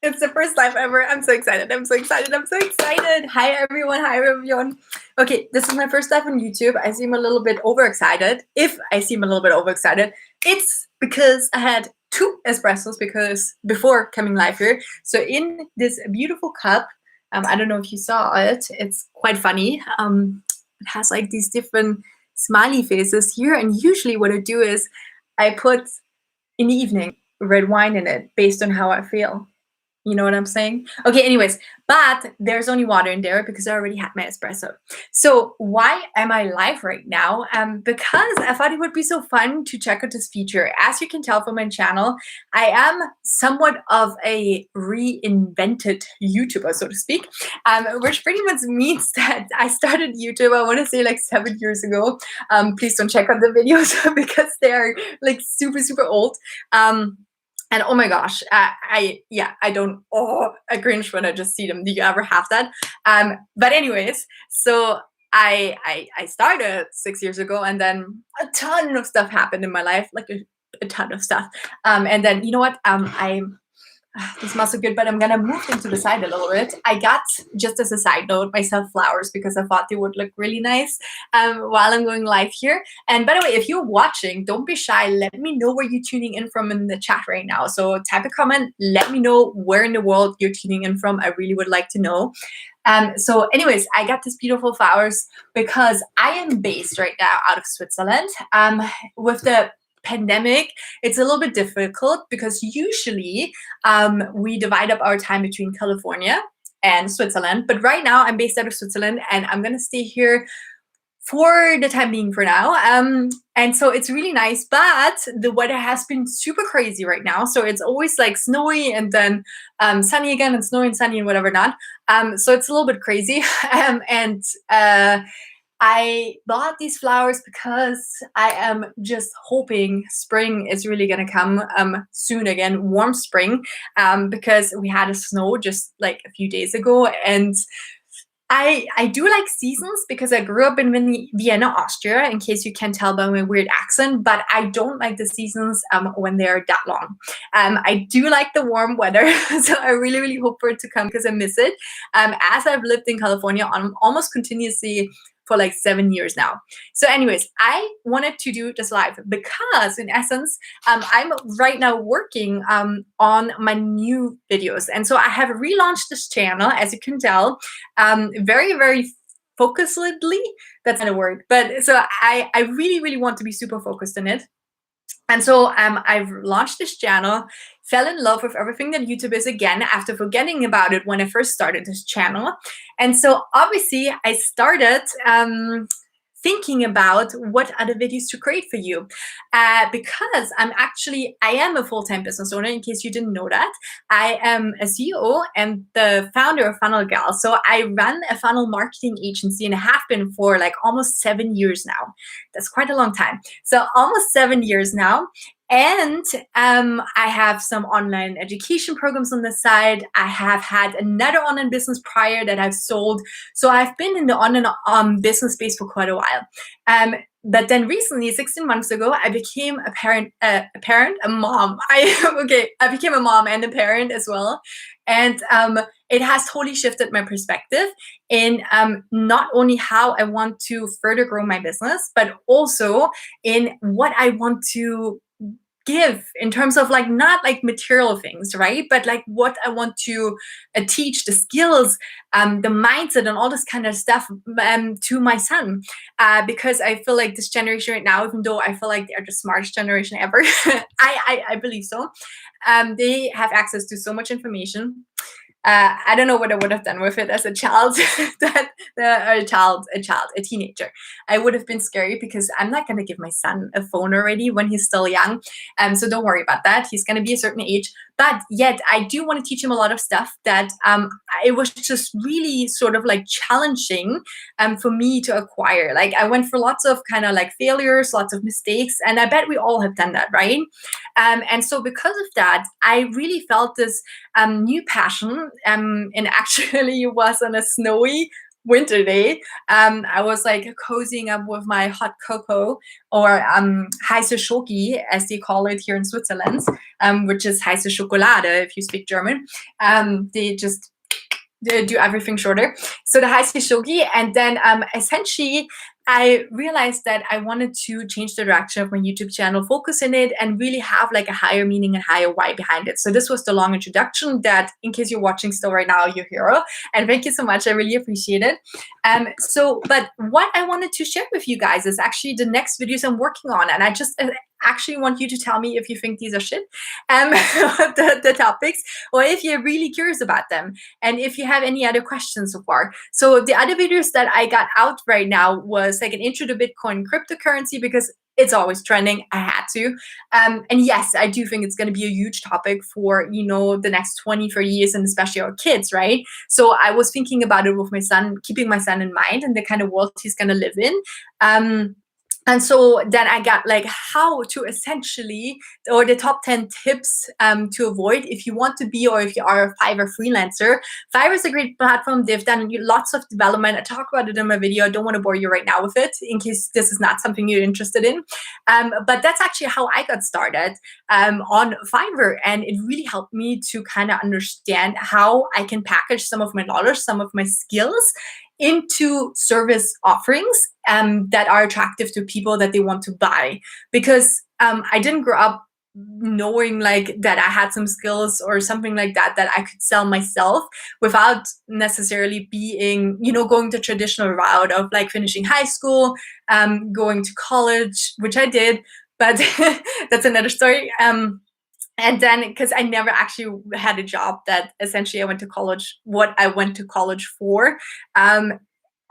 It's the first time ever. I'm so excited. I'm so excited. I'm so excited. Hi, everyone. Hi, everyone. Okay, this is my first live on YouTube. I seem a little bit overexcited. If I seem a little bit overexcited, it's because I had 2 espressos because before coming live here. So in this beautiful cup, I don't know if you saw it. It's quite funny. It has like these different smiley faces here. And usually what I do is I put in the evening red wine in it based on how I feel. You know what I'm saying? Okay, anyways, but there's only water in there because I already had my espresso. So why am I live right now? Because I thought it would be so fun to check out this feature. As you can tell from my channel, I am somewhat of a reinvented YouTuber, so to speak, which pretty much means that I started YouTube, I want to say like 7 years ago. Please don't check out the videos because they are like super, super old. And oh my gosh, I cringe when I just see them. Do you ever have that? But anyways, so I started 6 years ago, and then a ton of stuff happened in my life, like a ton of stuff. And then you know what? This smells so good, but I'm gonna move them to the side a little bit. I got, just as a side note, myself flowers because I thought they would look really nice while I'm going live here. And by the way, if you're watching, don't be shy. Let me know where you're tuning in from in the chat right now. So type a comment. Let me know where in the world you're tuning in from. I really would like to know. So anyways, I got these beautiful flowers because I am based right now out of Switzerland. With the pandemic, it's a little bit difficult because usually we divide up our time between California and Switzerland. But right now I'm based out of Switzerland and I'm going to stay here for the time being for now. And so it's really nice, but the weather has been super crazy right now. So it's always like snowy and then sunny again and snowy and sunny and whatever not. So it's a little bit crazy. I bought these flowers because I am just hoping spring is really gonna come soon again, warm spring, because we had a snow just like a few days ago. And I do like seasons because I grew up in Vienna, Austria, in case you can tell by my weird accent, but I don't like the seasons when they're that long. I do like the warm weather, so I really, really hope for it to come because I miss it. As I've lived in California almost continuously for like 7 years now. So anyways, I wanted to do this live because in essence, I'm right now working on my new videos. And so I have relaunched this channel, as you can tell, very, very focusedly. That's not a word, but so I really, really want to be super focused on it. And so I've launched this channel, fell in love with everything that YouTube is again after forgetting about it when I first started this channel. And so obviously I started thinking about what other videos to create for you because I am a full-time business owner, in case you didn't know that. I am a CEO and the founder of Funnel Gal. So I run a funnel marketing agency and I have been for like almost 7 years now. That's quite a long time. So almost 7 years now. And I have some online education programs on the side. I have had another online business prior that I've sold. So I've been in the online business space for quite a while. But then recently, 16 months ago, I became a mom. I became a mom and a parent as well. And it has totally shifted my perspective in not only how I want to further grow my business, but also in what I want to give in terms of like not like material things, right, but like what I want to teach, the skills, the mindset and all this kind of stuff to my son, because I feel like this generation right now, even though I feel like they're the smartest generation ever, I believe so, they have access to so much information. I don't know what I would have done with it as a child, a teenager. I would have been scary because I'm not going to give my son a phone already when he's still young. So don't worry about that. He's going to be a certain age. But yet I do want to teach him a lot of stuff that it was just really sort of like challenging for me to acquire. Like I went for lots of kind of like failures, lots of mistakes, and I bet we all have done that, right? And so because of that, I really felt this new passion, and actually it was on a snowy winter day, I was like cozying up with my hot cocoa, or heiße Schoki, as they call it here in Switzerland, which is heiße Schokolade if you speak German. They just do everything shorter. So the heiße Shogi, and then essentially I realized that I wanted to change the direction of my YouTube channel, focus in it, and really have like a higher meaning and higher why behind it. So this was the long introduction that, in case you're watching still right now, you're hero. And thank you so much. I really appreciate it. But what I wanted to share with you guys is actually the next videos I'm working on. And I just actually want you to tell me if you think these are shit, the topics, or if you're really curious about them. And if you have any other questions so far. So the other videos that I got out right now was like an intro to Bitcoin cryptocurrency, because it's always trending. I had to. And yes, I do think it's going to be a huge topic for, the next 20, 30 years, and especially our kids, right? So I was thinking about it with my son, keeping my son in mind and the kind of world he's going to live in. And so then I got like how to essentially, or the top 10 tips to avoid if you want to be, or if you are a Fiverr freelancer. Fiverr is a great platform. They've done lots of development. I talk about it in my video. I don't want to bore you right now with it in case this is not something you're interested in. But that's actually how I got started on Fiverr. And it really helped me to kind of understand how I can package some of my knowledge, some of my skills into service offerings that are attractive to people that they want to buy. Because I didn't grow up knowing like that I had some skills or something like that I could sell myself without necessarily being, going the traditional route of like finishing high school, going to college, which I did, but that's another story. And then, because I never actually had a job that essentially I went to college, what I went to college for.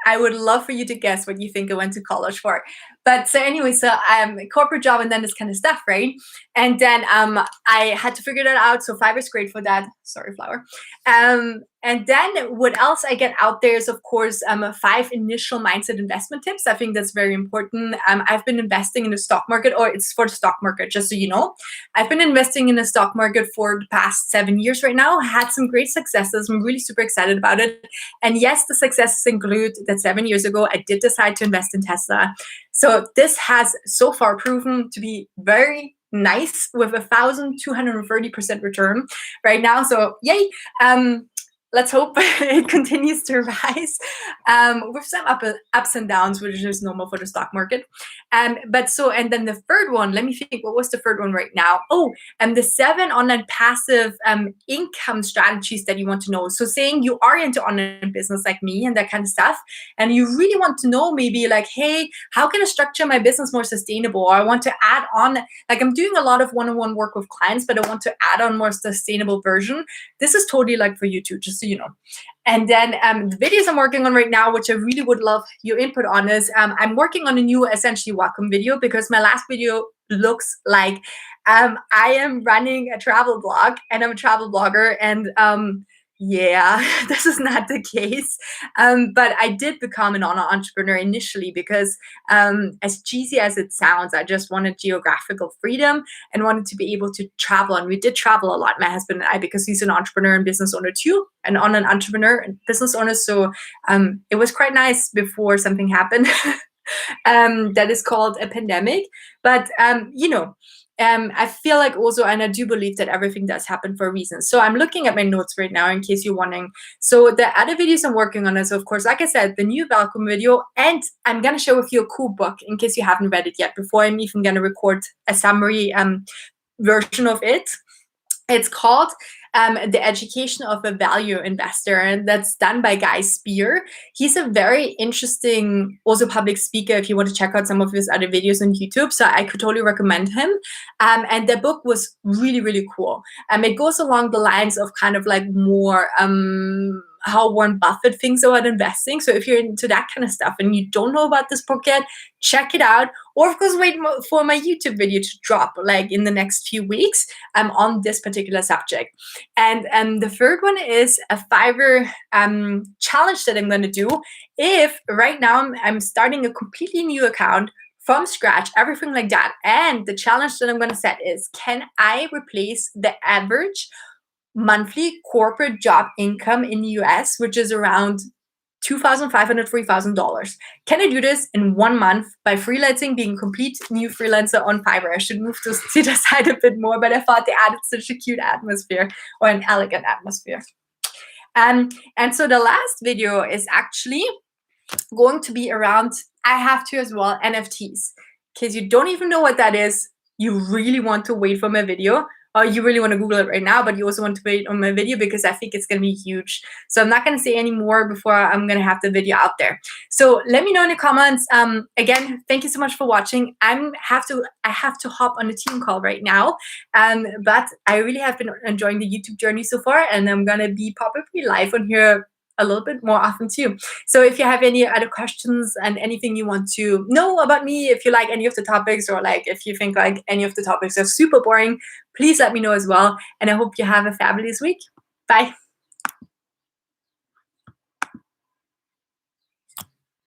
I would love for you to guess what you think I went to college for. But so anyway, so corporate job and then this kind of stuff, right? And then I had to figure that out. So Fiverr's great for that. Sorry, flower. And then what else I get out there is, of course, 5 initial mindset investment tips. I think that's very important. I've been investing in the stock market, or it's for the stock market, just so you know. I've been investing in the stock market for the past 7 years right now. Had some great successes. I'm really super excited about it. And yes, the successes include that 7 years ago, I did decide to invest in Tesla. So this has so far proven to be very nice, with 1,230% return right now. So yay. Let's hope it continues to rise with some ups and downs, which is normal for the stock market. And then the third one, let me think, what was the third one right now? Oh, and the 7 online passive income strategies that you want to know. So saying you are into online business like me and that kind of stuff, and you really want to know maybe like, hey, how can I structure my business more sustainable? Or I want to add on, like I'm doing a lot of one-on-one work with clients, but I want to add on more sustainable version. This is totally like for you too, just so you know. And then the videos I'm working on right now, which I really would love your input on, is I'm working on a new essentially welcome video, because my last video looks like I am running a travel blog and I'm a travel blogger, and yeah, this is not the case. But I did become an entrepreneur initially because, as cheesy as it sounds, I just wanted geographical freedom and wanted to be able to travel. And we did travel a lot, my husband and I, because he's an entrepreneur and business owner too, and on an entrepreneur and business owner. So it was quite nice before something happened that is called a pandemic. But I feel like also, and I do believe that everything does happen for a reason. So I'm looking at my notes right now in case you're wondering. So the other videos I'm working on is, of course, like I said, the new welcome video, and I'm going to share with you a cool book in case you haven't read it yet, before I'm even going to record a summary version of it. It's called The Education of a Value Investor, and that's done by Guy Spear. He's a very interesting, also public speaker, if you want to check out some of his other videos on YouTube. So I could totally recommend him. And the book was really, really cool. It goes along the lines of kind of like more how Warren Buffett thinks about investing. So if you're into that kind of stuff and you don't know about this book yet, check it out. Or of course, wait for my YouTube video to drop like in the next few weeks on this particular subject. And the third one is a Fiverr challenge that I'm going to do. If right now I'm starting a completely new account from scratch, everything like that. And the challenge that I'm going to set is, can I replace the average monthly corporate job income in the US, which is around $2,500, $3,000. Can I do this in 1 month by freelancing, being a complete new freelancer on Fiverr? I should move to the side a bit more, but I thought they added such a cute atmosphere, or an elegant atmosphere. And so the last video is actually going to be around, I have to as well, NFTs. In case you don't even know what that is, you really want to wait for my video, or you really want to Google it right now, but you also want to wait on my video because I think it's going to be huge. So I'm not going to say any more before I'm going to have the video out there. So let me know in the comments. Again, thank you so much for watching. I have to hop on a team call right now, but I really have been enjoying the YouTube journey so far, and I'm going to be probably live on here a little bit more often too. So if you have any other questions and anything you want to know about me, if you like any of the topics, or like if you think like any of the topics are super boring, please let me know as well. And I hope you have a fabulous week. Bye.